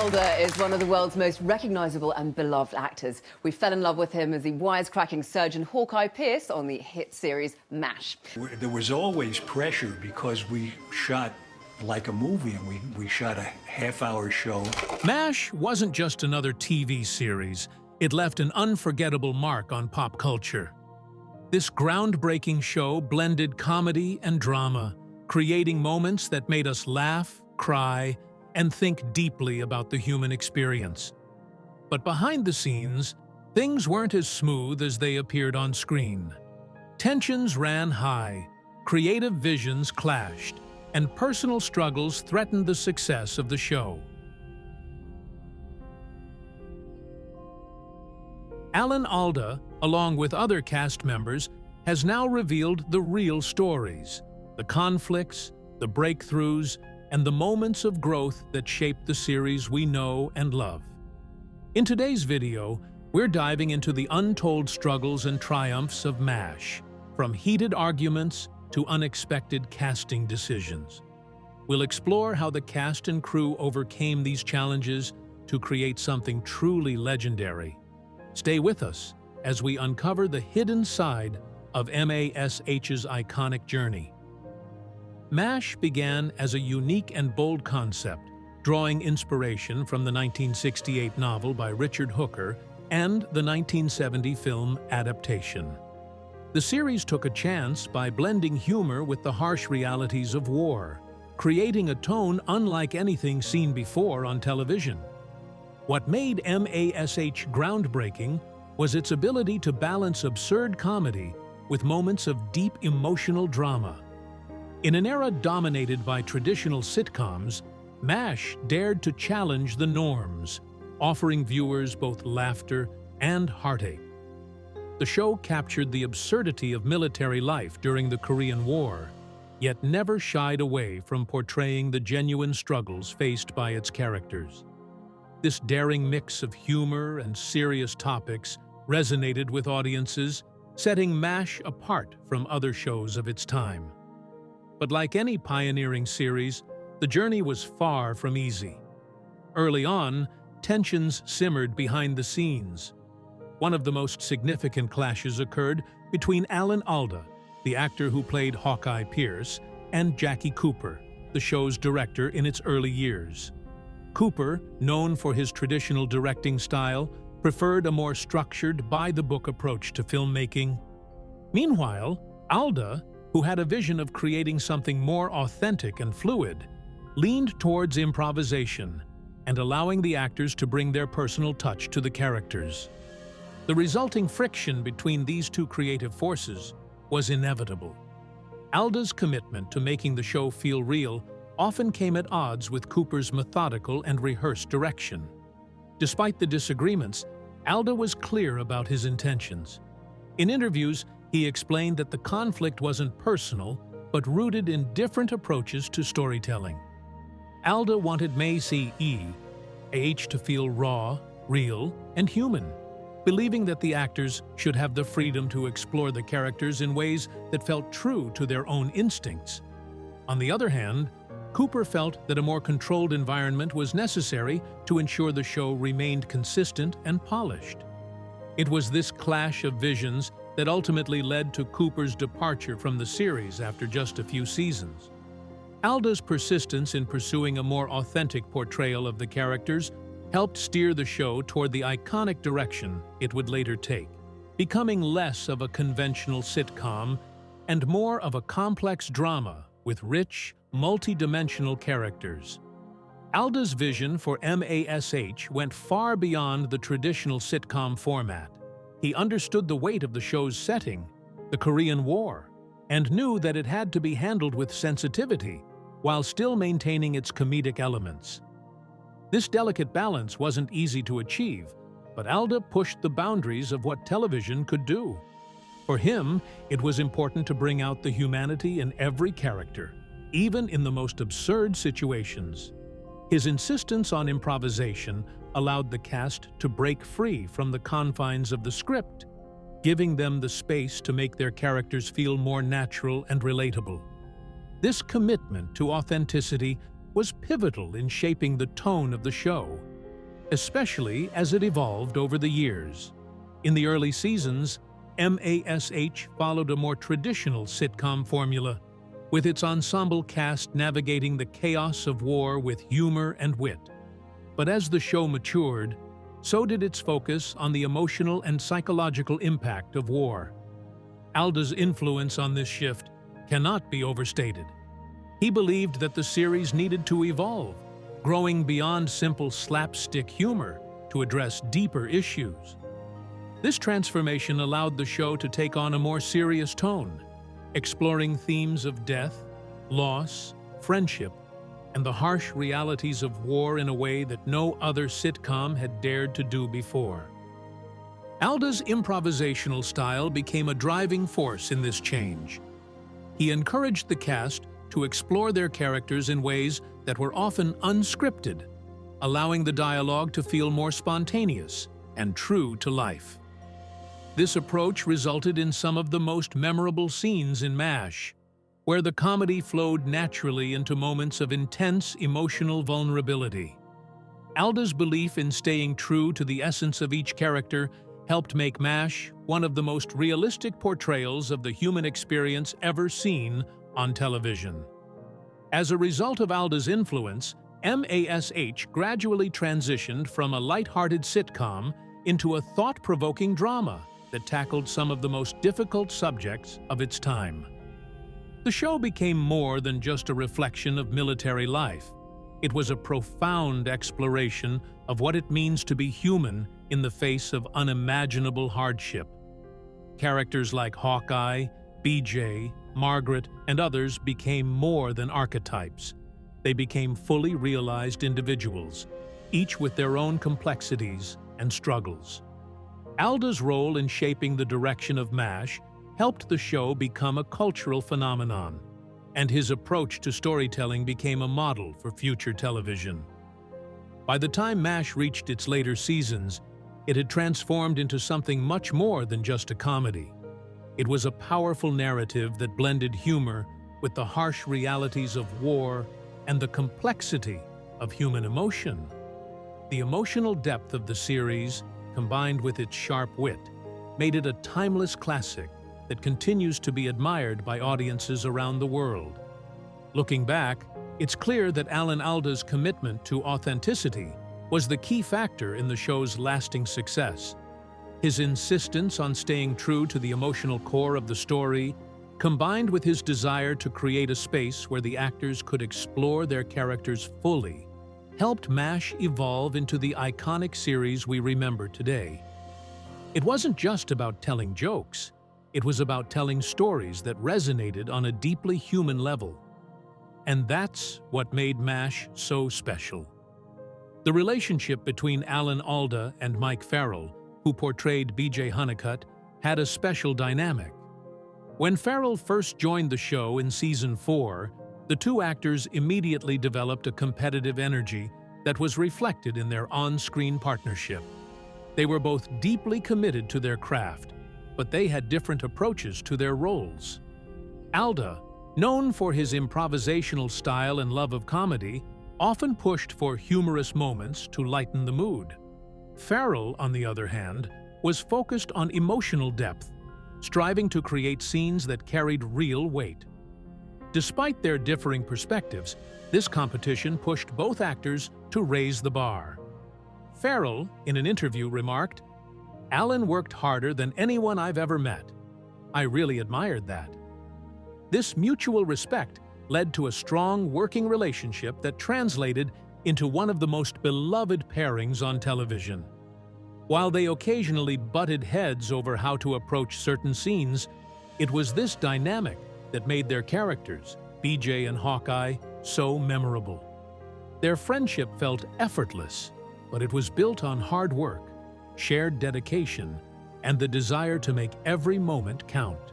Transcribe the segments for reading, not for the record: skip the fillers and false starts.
Alda is one of the world's most recognizable and beloved actors. We fell in love with him as the wisecracking surgeon Hawkeye Pierce on the hit series MASH. There was always pressure because we shot like a movie, and we shot a half-hour show. MASH wasn't just another TV series. It left an unforgettable mark on pop culture. This groundbreaking show blended comedy and drama, creating moments that made us laugh, cry, and think deeply about the human experience. But behind the scenes, things weren't as smooth as they appeared on screen. Tensions ran high, creative visions clashed, and personal struggles threatened the success of the show. Alan Alda, along with other cast members, has now revealed the real stories, the conflicts, the breakthroughs, and the moments of growth that shaped the series we know and love. In today's video, we're diving into the untold struggles and triumphs of MASH, from heated arguments to unexpected casting decisions. We'll explore how the cast and crew overcame these challenges to create something truly legendary. Stay with us as we uncover the hidden side of MASH's iconic journey. MASH began as a unique and bold concept, drawing inspiration from the 1968 novel by Richard Hooker and the 1970 film adaptation. The series took a chance by blending humor with the harsh realities of war, creating a tone unlike anything seen before on television. What made MASH groundbreaking was its ability to balance absurd comedy with moments of deep emotional drama. In an era dominated by traditional sitcoms, MASH dared to challenge the norms, offering viewers both laughter and heartache. The show captured the absurdity of military life during the Korean War, yet never shied away from portraying the genuine struggles faced by its characters. This daring mix of humor and serious topics resonated with audiences, setting MASH apart from other shows of its time. But like any pioneering series, the journey was far from easy. Early on, tensions simmered behind the scenes. One of the most significant clashes occurred between Alan Alda, the actor who played Hawkeye Pierce, and Jackie Cooper, the show's director in its early years. Cooper, known for his traditional directing style, preferred a more structured, by-the-book approach to filmmaking. Meanwhile, Alda, who had a vision of creating something more authentic and fluid, leaned towards improvisation and allowing the actors to bring their personal touch to the characters. The resulting friction between these two creative forces was inevitable. Alda's commitment to making the show feel real often came at odds with Cooper's methodical and rehearsed direction. Despite the disagreements, Alda was clear about his intentions. In interviews, he explained that the conflict wasn't personal, but rooted in different approaches to storytelling. Alda wanted MASH to feel raw, real, and human, believing that the actors should have the freedom to explore the characters in ways that felt true to their own instincts. On the other hand, Cooper felt that a more controlled environment was necessary to ensure the show remained consistent and polished. It was this clash of visions that ultimately led to Cooper's departure from the series after just a few seasons. Alda's persistence in pursuing a more authentic portrayal of the characters helped steer the show toward the iconic direction it would later take, becoming less of a conventional sitcom and more of a complex drama with rich, multi-dimensional characters. Alda's vision for MASH went far beyond the traditional sitcom format. He understood the weight of the show's setting, the Korean War, and knew that it had to be handled with sensitivity while still maintaining its comedic elements. This delicate balance wasn't easy to achieve, but Alda pushed the boundaries of what television could do. For him, it was important to bring out the humanity in every character, even in the most absurd situations. His insistence on improvisation allowed the cast to break free from the confines of the script, giving them the space to make their characters feel more natural and relatable. This commitment to authenticity was pivotal in shaping the tone of the show, especially as it evolved over the years. In the early seasons, MASH followed a more traditional sitcom formula, with its ensemble cast navigating the chaos of war with humor and wit. But as the show matured, so did its focus on the emotional and psychological impact of war. Alda's influence on this shift cannot be overstated. He believed that the series needed to evolve, growing beyond simple slapstick humor to address deeper issues. This transformation allowed the show to take on a more serious tone, exploring themes of death, loss, friendship, and the harsh realities of war in a way that no other sitcom had dared to do before. Alda's improvisational style became a driving force in this change. He encouraged the cast to explore their characters in ways that were often unscripted, allowing the dialogue to feel more spontaneous and true to life. This approach resulted in some of the most memorable scenes in MASH, where the comedy flowed naturally into moments of intense emotional vulnerability. Alda's belief in staying true to the essence of each character helped make MASH one of the most realistic portrayals of the human experience ever seen on television. As a result of Alda's influence, MASH gradually transitioned from a lighthearted sitcom into a thought-provoking drama that tackled some of the most difficult subjects of its time. The show became more than just a reflection of military life. It was a profound exploration of what it means to be human in the face of unimaginable hardship. Characters like Hawkeye, BJ, Margaret, and others became more than archetypes. They became fully realized individuals, each with their own complexities and struggles. Alda's role in shaping the direction of MASH helped the show become a cultural phenomenon, and his approach to storytelling became a model for future television. By the time MASH reached its later seasons, it had transformed into something much more than just a comedy. It was a powerful narrative that blended humor with the harsh realities of war and the complexity of human emotion. The emotional depth of the series, combined with its sharp wit, made it a timeless classic that continues to be admired by audiences around the world. Looking back, it's clear that Alan Alda's commitment to authenticity was the key factor in the show's lasting success. His insistence on staying true to the emotional core of the story, combined with his desire to create a space where the actors could explore their characters fully, helped MASH evolve into the iconic series we remember today. It wasn't just about telling jokes. It was about telling stories that resonated on a deeply human level. And that's what made MASH so special. The relationship between Alan Alda and Mike Farrell, who portrayed BJ Hunnicutt, had a special dynamic. When Farrell first joined the show in Season 4, the two actors immediately developed a competitive energy that was reflected in their on-screen partnership. They were both deeply committed to their craft, but they had different approaches to their roles. Alda, known for his improvisational style and love of comedy, often pushed for humorous moments to lighten the mood. Farrell, on the other hand, was focused on emotional depth, striving to create scenes that carried real weight. Despite their differing perspectives, this competition pushed both actors to raise the bar. Farrell, in an interview, remarked, "Alan worked harder than anyone I've ever met. I really admired that." This mutual respect led to a strong working relationship that translated into one of the most beloved pairings on television. While they occasionally butted heads over how to approach certain scenes, it was this dynamic that made their characters, BJ and Hawkeye, so memorable. Their friendship felt effortless, but it was built on hard work, shared dedication, and the desire to make every moment count.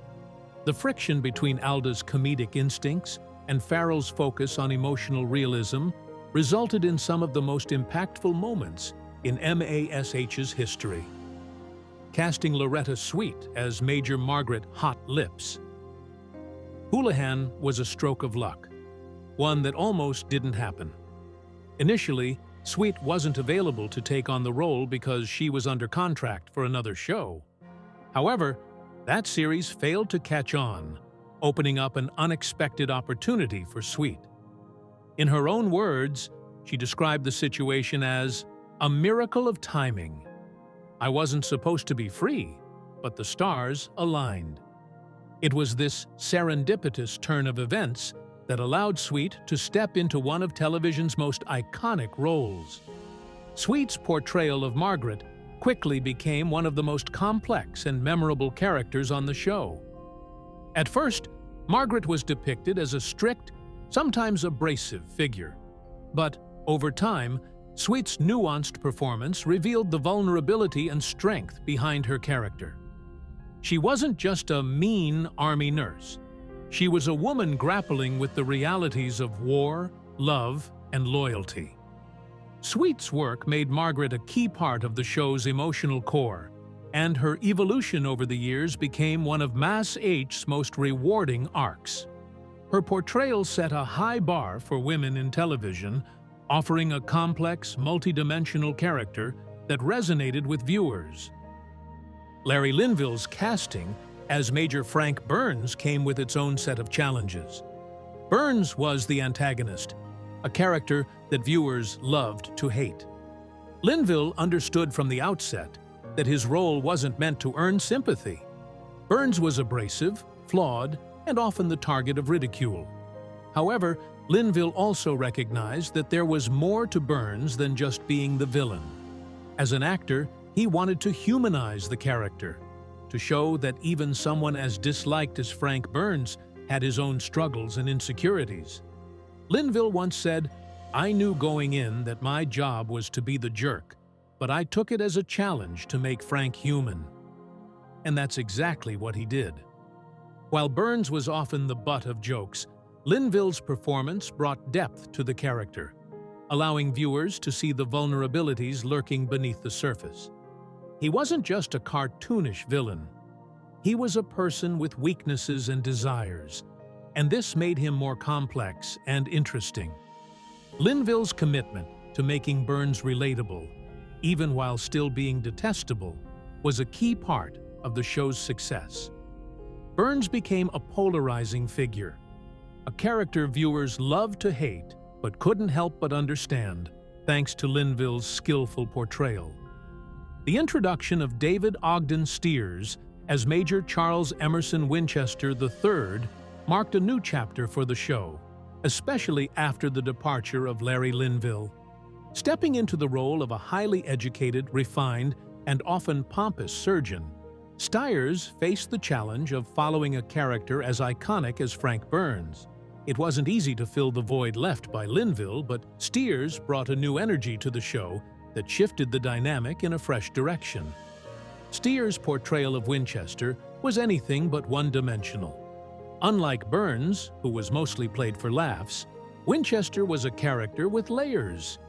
The friction between Alda's comedic instincts and Farrell's focus on emotional realism resulted in some of the most impactful moments in MASH's history. Casting Loretta Sweet as Major Margaret Hot Lips. Houlihan was a stroke of luck, one that almost didn't happen. Initially, Sweet wasn't available to take on the role because she was under contract for another show. However, that series failed to catch on, opening up an unexpected opportunity for Sweet. In her own words, she described the situation as a miracle of timing. I wasn't supposed to be free, but the stars aligned. It was this serendipitous turn of events that allowed Sweet to step into one of television's most iconic roles. Sweet's portrayal of Margaret quickly became one of the most complex and memorable characters on the show. At first, Margaret was depicted as a strict, sometimes abrasive figure. But over time, Sweet's nuanced performance revealed the vulnerability and strength behind her character. She wasn't just a mean army nurse. She was a woman grappling with the realities of war, love, and loyalty. Sweet's work made Margaret a key part of the show's emotional core, and her evolution over the years became one of Mass H's most rewarding arcs. Her portrayal set a high bar for women in television, offering a complex, multidimensional character that resonated with viewers. Larry Linville's casting as Major Frank Burns came with its own set of challenges. Burns was the antagonist, a character that viewers loved to hate. Linville understood from the outset that his role wasn't meant to earn sympathy. Burns was abrasive, flawed, and often the target of ridicule. However, Linville also recognized that there was more to Burns than just being the villain. As an actor, he wanted to humanize the character, to show that even someone as disliked as Frank Burns had his own struggles and insecurities. Linville once said, "I knew going in that my job was to be the jerk, but I took it as a challenge to make Frank human." And that's exactly what he did. While Burns was often the butt of jokes, Linville's performance brought depth to the character, allowing viewers to see the vulnerabilities lurking beneath the surface. He wasn't just a cartoonish villain. He was a person with weaknesses and desires, and this made him more complex and interesting. Linville's commitment to making Burns relatable, even while still being detestable, was a key part of the show's success. Burns became a polarizing figure, a character viewers loved to hate but couldn't help but understand, thanks to Linville's skillful portrayal. The introduction of David Ogden Stiers as Major Charles Emerson Winchester III marked a new chapter for the show, especially after the departure of Larry Linville. Stepping into the role of a highly educated, refined, and often pompous surgeon, Stiers faced the challenge of following a character as iconic as Frank Burns. It wasn't easy to fill the void left by Linville, but Stiers brought a new energy to the show that shifted the dynamic in a fresh direction. Stiers' portrayal of Winchester was anything but one-dimensional. Unlike Burns, who was mostly played for laughs, Winchester was a character with layers.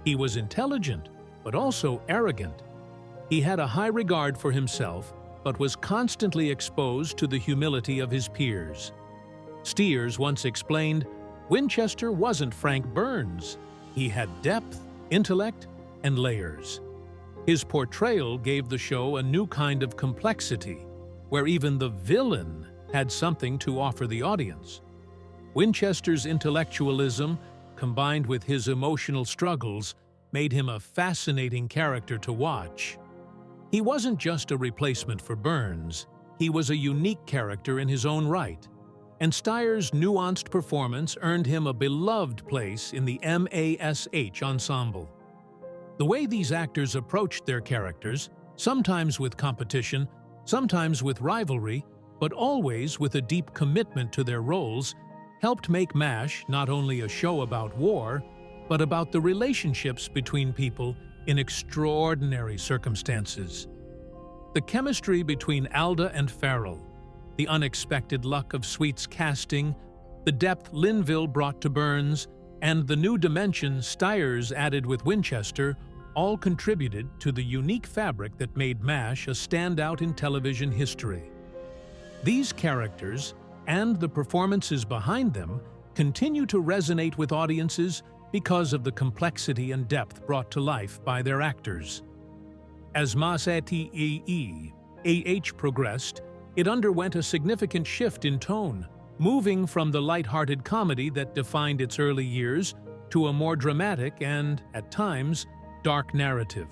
He was intelligent, but also arrogant. He had a high regard for himself, but was constantly exposed to the humility of his peers. Stiers once explained, Winchester wasn't Frank Burns. He had depth, intellect, and layers. His portrayal gave the show a new kind of complexity, where even the villain had something to offer the audience. Winchester's intellectualism, combined with his emotional struggles, made him a fascinating character to watch. He wasn't just a replacement for Burns, he was a unique character in his own right, and Stiers' nuanced performance earned him a beloved place in the MASH ensemble. The way these actors approached their characters, sometimes with competition, sometimes with rivalry, but always with a deep commitment to their roles, helped make MASH not only a show about war, but about the relationships between people in extraordinary circumstances. The chemistry between Alda and Farrell, the unexpected luck of Sweet's casting, the depth Linville brought to Burns, and the new dimension Stiers added with Winchester all contributed to the unique fabric that made MASH a standout in television history. These characters, and the performances behind them, continue to resonate with audiences because of the complexity and depth brought to life by their actors. As MASH progressed, it underwent a significant shift in tone, moving from the light-hearted comedy that defined its early years to a more dramatic and, at times, dark narrative.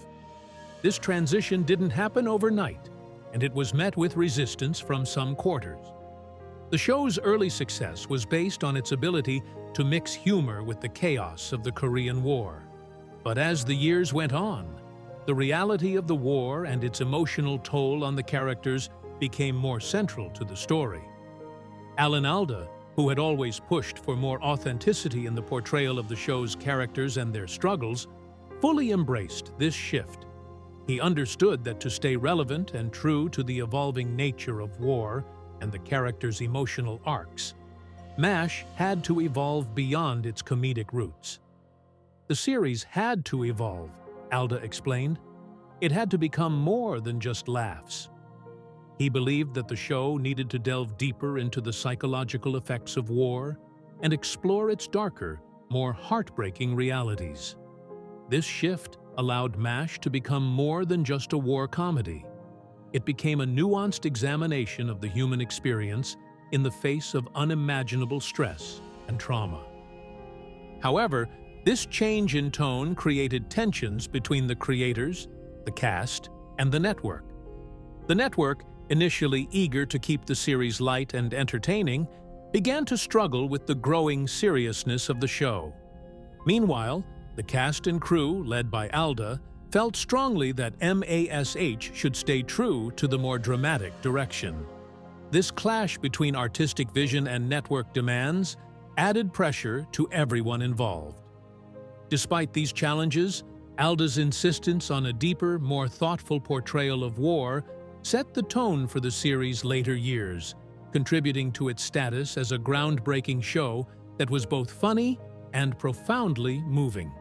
This transition didn't happen overnight, and it was met with resistance from some quarters. The show's early success was based on its ability to mix humor with the chaos of the Korean War. But as the years went on, the reality of the war and its emotional toll on the characters became more central to the story. Alda, who had always pushed for more authenticity in the portrayal of the show's characters and their struggles, fully embraced this shift. He understood that to stay relevant and true to the evolving nature of war and the characters' emotional arcs, MASH had to evolve beyond its comedic roots. The series had to evolve, Alda explained. It had to become more than just laughs. He believed that the show needed to delve deeper into the psychological effects of war and explore its darker, more heartbreaking realities. This shift allowed MASH to become more than just a war comedy. It became a nuanced examination of the human experience in the face of unimaginable stress and trauma. However, this change in tone created tensions between the creators, the cast, and the network. The network, initially eager to keep the series light and entertaining, began to struggle with the growing seriousness of the show. Meanwhile, the cast and crew, led by Alda, felt strongly that MASH should stay true to the more dramatic direction. This clash between artistic vision and network demands added pressure to everyone involved. Despite these challenges, Alda's insistence on a deeper, more thoughtful portrayal of war set the tone for the series' later years, contributing to its status as a groundbreaking show that was both funny and profoundly moving.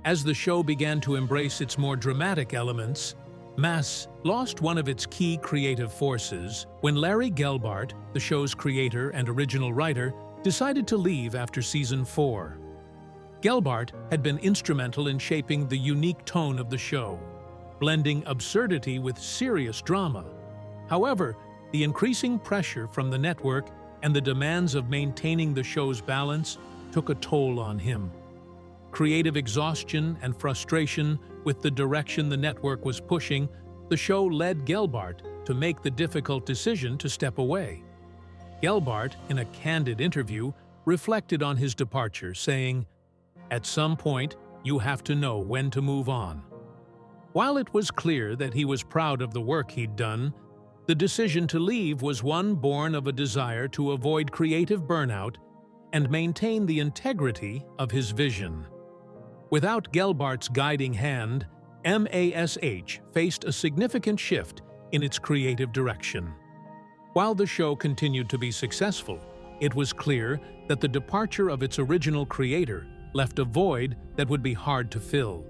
As the show began to embrace its more dramatic elements, MASH lost one of its key creative forces when Larry Gelbart, the show's creator and original writer, decided to leave after season 4. Gelbart had been instrumental in shaping the unique tone of the show, blending absurdity with serious drama. However, the increasing pressure from the network and the demands of maintaining the show's balance took a toll on him. Creative exhaustion and frustration with the direction the network was pushing, the show led Gelbart to make the difficult decision to step away. Gelbart, in a candid interview, reflected on his departure, saying, "At some point, you have to know when to move on." While it was clear that he was proud of the work he'd done, the decision to leave was one born of a desire to avoid creative burnout and maintain the integrity of his vision. Without Gelbart's guiding hand, MASH faced a significant shift in its creative direction. While the show continued to be successful, it was clear that the departure of its original creator left a void that would be hard to fill.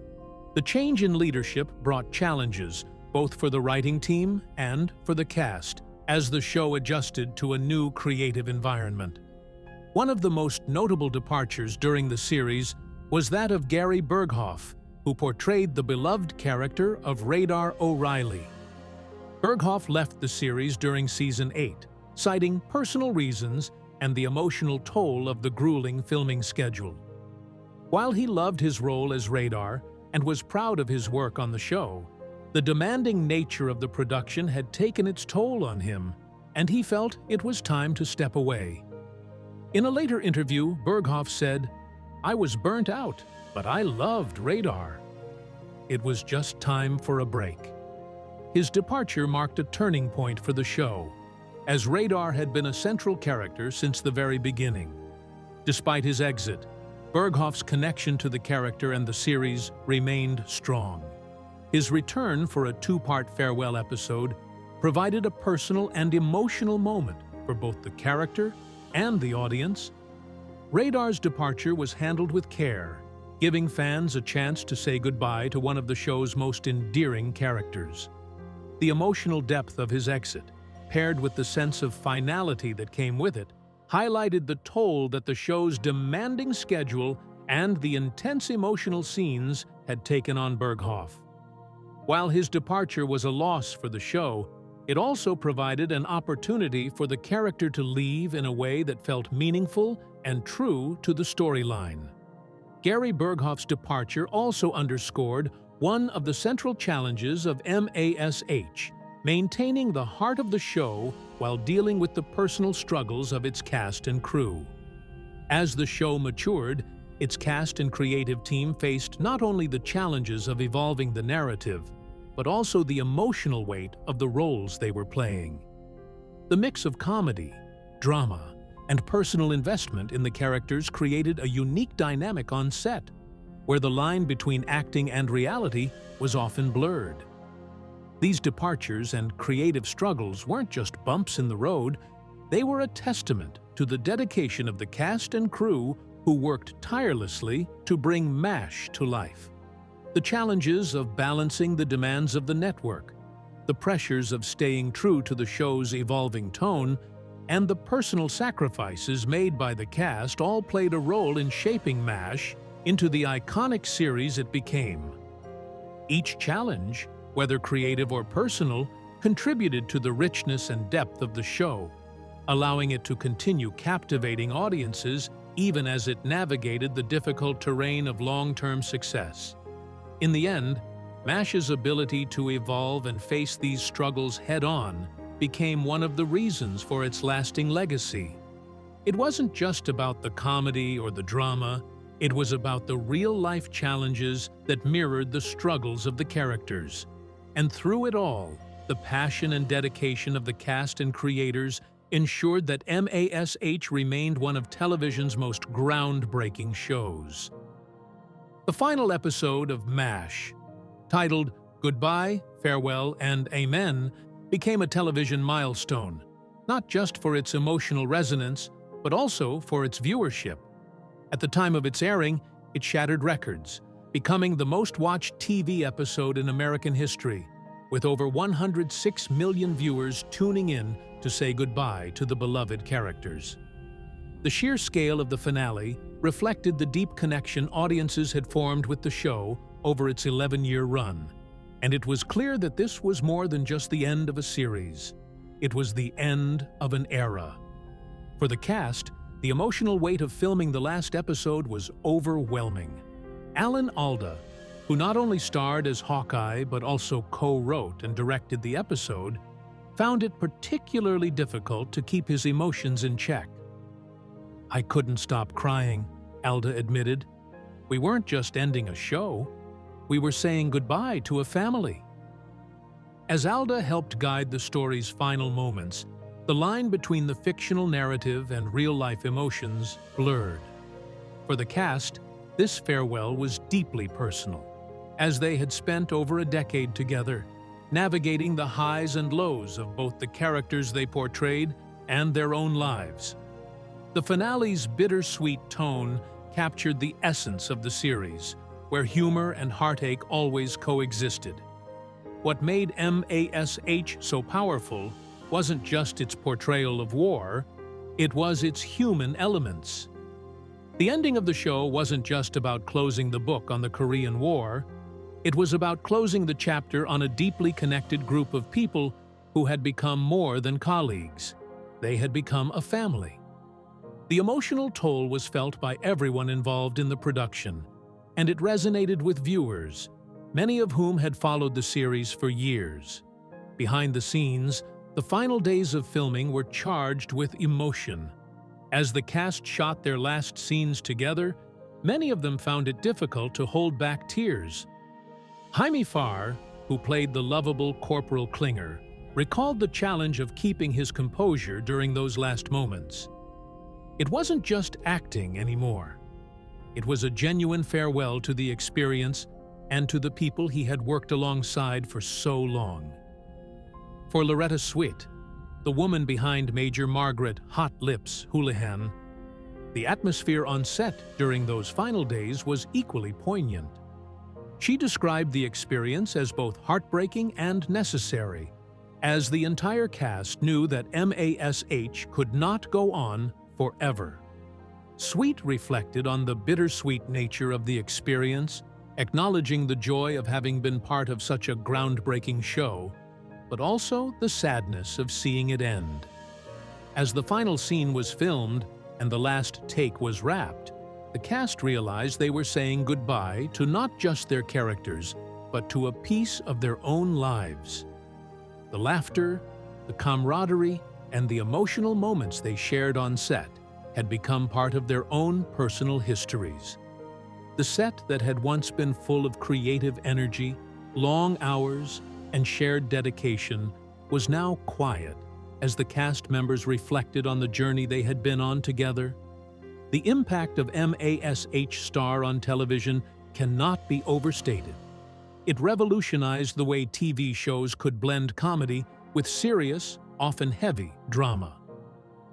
The change in leadership brought challenges, both for the writing team and for the cast, as the show adjusted to a new creative environment. One of the most notable departures during the series was that of Gary Berghoff, who portrayed the beloved character of Radar O'Reilly. Berghoff left the series during season 8, citing personal reasons and the emotional toll of the grueling filming schedule. While he loved his role as Radar and was proud of his work on the show, the demanding nature of the production had taken its toll on him, and he felt it was time to step away. In a later interview, Berghoff said, "I was burnt out, but I loved Radar." It was just time for a break. His departure marked a turning point for the show, as Radar had been a central character since the very beginning. Despite his exit, Berghoff's connection to the character and the series remained strong. His return for a 2-part farewell episode provided a personal and emotional moment for both the character and the audience. Radar's departure was handled with care, giving fans a chance to say goodbye to one of the show's most endearing characters. The emotional depth of his exit, paired with the sense of finality that came with it, highlighted the toll that the show's demanding schedule and the intense emotional scenes had taken on Berghoff. While his departure was a loss for the show, it also provided an opportunity for the character to leave in a way that felt meaningful and true to the storyline. Gary Berghoff's departure also underscored one of the central challenges of MASH, maintaining the heart of the show while dealing with the personal struggles of its cast and crew. As the show matured, its cast and creative team faced not only the challenges of evolving the narrative, but also the emotional weight of the roles they were playing. The mix of comedy, drama, and personal investment in the characters created a unique dynamic on set, where the line between acting and reality was often blurred. These departures and creative struggles weren't just bumps in the road, they were a testament to the dedication of the cast and crew who worked tirelessly to bring MASH to life. The challenges of balancing the demands of the network, the pressures of staying true to the show's evolving tone, and the personal sacrifices made by the cast all played a role in shaping MASH into the iconic series it became. Each challenge, whether creative or personal, contributed to the richness and depth of the show, allowing it to continue captivating audiences even as it navigated the difficult terrain of long-term success. In the end, MASH's ability to evolve and face these struggles head-on became one of the reasons for its lasting legacy. It wasn't just about the comedy or the drama, it was about the real-life challenges that mirrored the struggles of the characters. And through it all, the passion and dedication of the cast and creators ensured that MASH remained one of television's most groundbreaking shows. The final episode of MASH, titled Goodbye, Farewell, and Amen, became a television milestone, not just for its emotional resonance, but also for its viewership. At the time of its airing, it shattered records, becoming the most-watched TV episode in American history, with over 106 million viewers tuning in to say goodbye to the beloved characters. The sheer scale of the finale reflected the deep connection audiences had formed with the show over its 11-year run, and it was clear that this was more than just the end of a series. It was the end of an era. For the cast, the emotional weight of filming the last episode was overwhelming. Alda, who not only starred as Hawkeye but also co-wrote and directed the episode, found it particularly difficult to keep his emotions in check. "I couldn't stop crying," Alda admitted. "We weren't just ending a show, we were saying goodbye to a family." As Alda helped guide the story's final moments, the line between the fictional narrative and real-life emotions blurred. For the cast, this farewell was deeply personal, as they had spent over a decade together, navigating the highs and lows of both the characters they portrayed and their own lives. The finale's bittersweet tone captured the essence of the series, where humor and heartache always coexisted. What made MASH so powerful wasn't just its portrayal of war, it was its human elements. The ending of the show wasn't just about closing the book on the Korean War, it was about closing the chapter on a deeply connected group of people who had become more than colleagues. They had become a family. The emotional toll was felt by everyone involved in the production, and it resonated with viewers, many of whom had followed the series for years. Behind the scenes, the final days of filming were charged with emotion. As the cast shot their last scenes together, many of them found it difficult to hold back tears. Jaime Farr, who played the lovable Corporal Klinger, recalled the challenge of keeping his composure during those last moments. It wasn't just acting anymore. It was a genuine farewell to the experience and to the people he had worked alongside for so long. For Loretta Swit, the woman behind Major Margaret "Hot Lips" Houlihan, the atmosphere on set during those final days was equally poignant. She described the experience as both heartbreaking and necessary, as the entire cast knew that MASH could not go on forever. Sweet reflected on the bittersweet nature of the experience, acknowledging the joy of having been part of such a groundbreaking show, but also the sadness of seeing it end. As the final scene was filmed and the last take was wrapped, the cast realized they were saying goodbye to not just their characters, but to a piece of their own lives. The laughter, the camaraderie, and the emotional moments they shared on set had become part of their own personal histories. The set that had once been full of creative energy, long hours, and shared dedication was now quiet as the cast members reflected on the journey they had been on together. The impact of MASH Star on television cannot be overstated. It revolutionized the way TV shows could blend comedy with serious, often heavy, drama.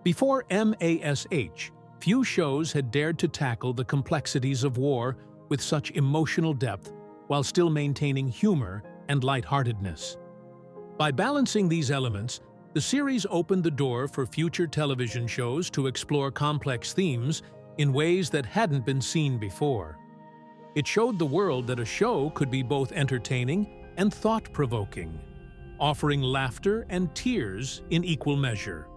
Before MASH, few shows had dared to tackle the complexities of war with such emotional depth while still maintaining humor and lightheartedness. By balancing these elements, the series opened the door for future television shows to explore complex themes in ways that hadn't been seen before. It showed the world that a show could be both entertaining and thought-provoking, offering laughter and tears in equal measure.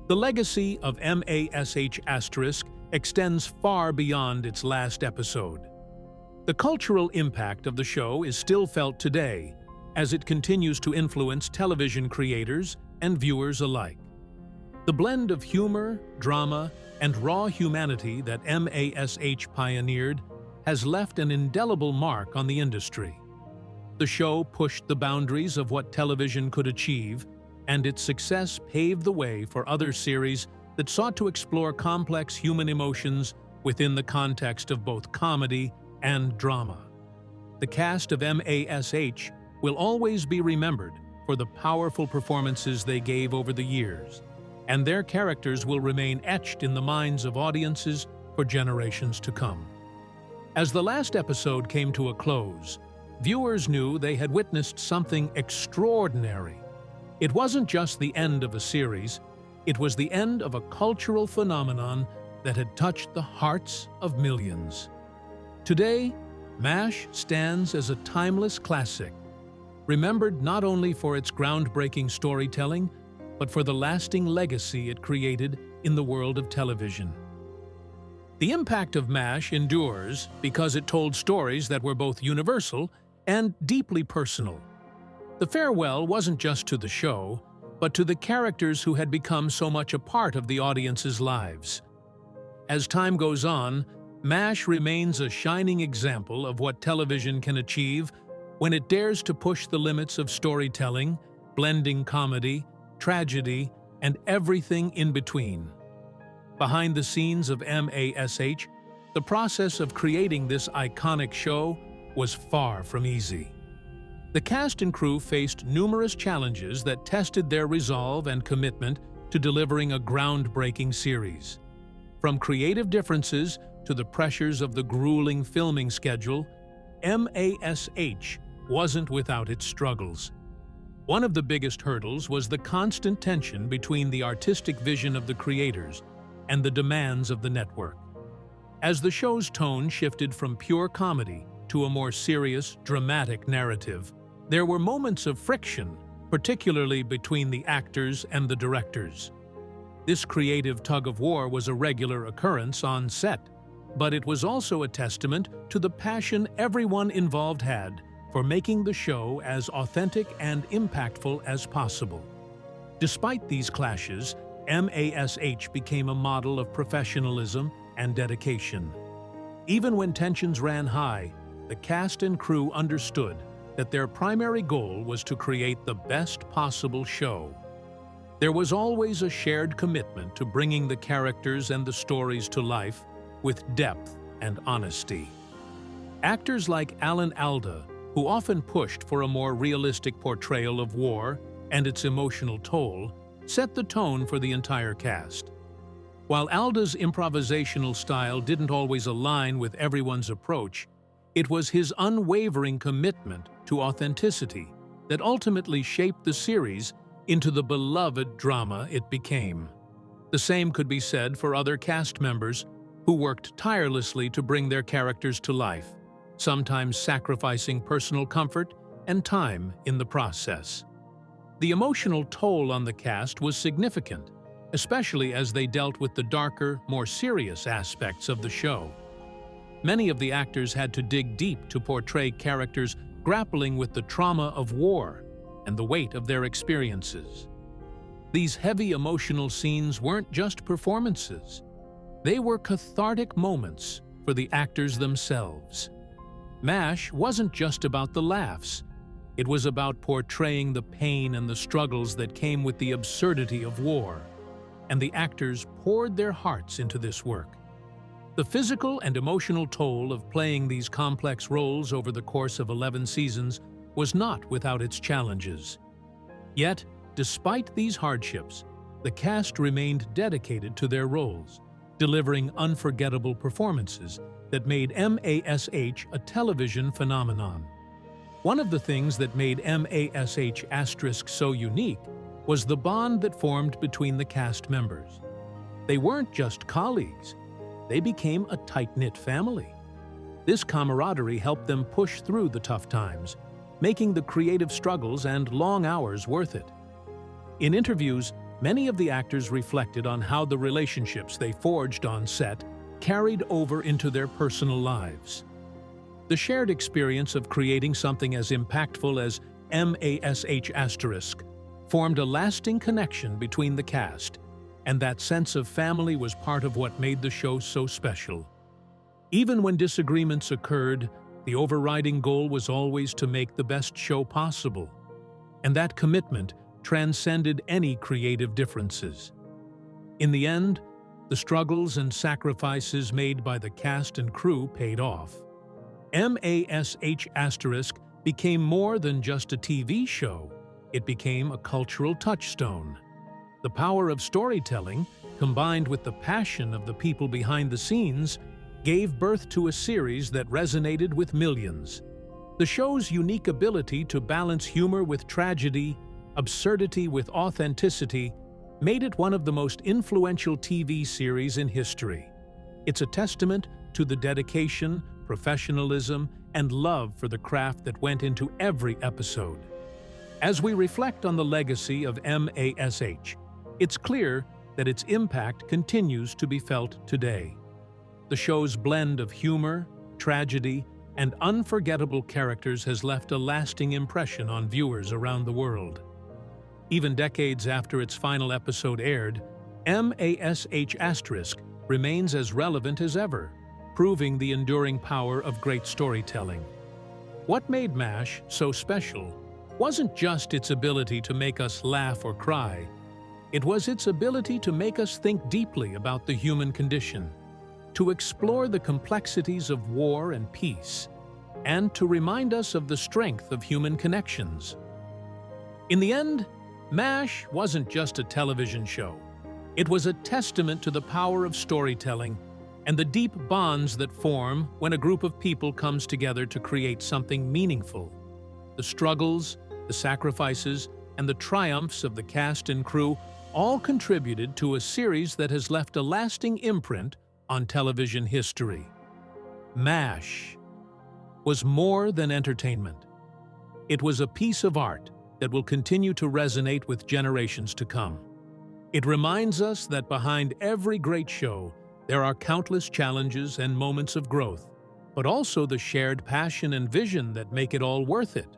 The legacy of MASH Asterisk extends far beyond its last episode. The cultural impact of the show is still felt today, as it continues to influence television creators and viewers alike. The blend of humor, drama, and raw humanity that MASH pioneered has left an indelible mark on the industry. The show pushed the boundaries of what television could achieve, and its success paved the way for other series that sought to explore complex human emotions within the context of both comedy and drama. The cast of MASH will always be remembered for the powerful performances they gave over the years, and their characters will remain etched in the minds of audiences for generations to come. As the last episode came to a close, viewers knew they had witnessed something extraordinary. It wasn't just the end of a series, it was the end of a cultural phenomenon that had touched the hearts of millions. Today, MASH stands as a timeless classic, remembered not only for its groundbreaking storytelling, but for the lasting legacy it created in the world of television. The impact of MASH endures because it told stories that were both universal and deeply personal. The farewell wasn't just to the show, but to the characters who had become so much a part of the audience's lives. As time goes on, MASH remains a shining example of what television can achieve when it dares to push the limits of storytelling, blending comedy, tragedy, and everything in between. Behind the scenes of MASH, the process of creating this iconic show was far from easy. The cast and crew faced numerous challenges that tested their resolve and commitment to delivering a groundbreaking series. From creative differences to the pressures of the grueling filming schedule, MASH wasn't without its struggles. One of the biggest hurdles was the constant tension between the artistic vision of the creators and the demands of the network. As the show's tone shifted from pure comedy to a more serious, dramatic narrative, there were moments of friction, particularly between the actors and the directors. This creative tug-of-war was a regular occurrence on set, but it was also a testament to the passion everyone involved had for making the show as authentic and impactful as possible. Despite these clashes, MASH became a model of professionalism and dedication. Even when tensions ran high, the cast and crew understood that their primary goal was to create the best possible show. There was always a shared commitment to bringing the characters and the stories to life with depth and honesty. Actors like Alda, who often pushed for a more realistic portrayal of war and its emotional toll, set the tone for the entire cast. While Alda's improvisational style didn't always align with everyone's approach, it was his unwavering commitment to authenticity that ultimately shaped the series into the beloved drama it became. The same could be said for other cast members who worked tirelessly to bring their characters to life, sometimes sacrificing personal comfort and time in the process. The emotional toll on the cast was significant, especially as they dealt with the darker, more serious aspects of the show. Many of the actors had to dig deep to portray characters grappling with the trauma of war and the weight of their experiences. These heavy emotional scenes weren't just performances. They were cathartic moments for the actors themselves. MASH wasn't just about the laughs. It was about portraying the pain and the struggles that came with the absurdity of war, and the actors poured their hearts into this work. The physical and emotional toll of playing these complex roles over the course of 11 seasons was not without its challenges. Yet, despite these hardships, the cast remained dedicated to their roles, delivering unforgettable performances that made MASH a television phenomenon. One of the things that made MASH * so unique was the bond that formed between the cast members. They weren't just colleagues, they became a tight-knit family. This camaraderie helped them push through the tough times, making the creative struggles and long hours worth it. In interviews, many of the actors reflected on how the relationships they forged on set carried over into their personal lives. The shared experience of creating something as impactful as MASH* formed a lasting connection between the cast, and that sense of family was part of what made the show so special. Even when disagreements occurred, the overriding goal was always to make the best show possible, and that commitment transcended any creative differences. In the end, the struggles and sacrifices made by the cast and crew paid off. MASH* became more than just a TV show. It became a cultural touchstone. The power of storytelling, combined with the passion of the people behind the scenes, gave birth to a series that resonated with millions. The show's unique ability to balance humor with tragedy, absurdity with authenticity, made it one of the most influential TV series in history. It's a testament to the dedication, professionalism, and love for the craft that went into every episode. As we reflect on the legacy of MASH, it's clear that its impact continues to be felt today. The show's blend of humor, tragedy, and unforgettable characters has left a lasting impression on viewers around the world. Even decades after its final episode aired, MASH* remains as relevant as ever, proving the enduring power of great storytelling. What made MASH so special wasn't just its ability to make us laugh or cry. It was its ability to make us think deeply about the human condition, to explore the complexities of war and peace, and to remind us of the strength of human connections. In the end, MASH wasn't just a television show. It was a testament to the power of storytelling and the deep bonds that form when a group of people comes together to create something meaningful. The struggles, the sacrifices, and the triumphs of the cast and crew all contributed to a series that has left a lasting imprint on television history. MASH was more than entertainment. It was a piece of art that will continue to resonate with generations to come. It reminds us that behind every great show, there are countless challenges and moments of growth, but also the shared passion and vision that make it all worth it.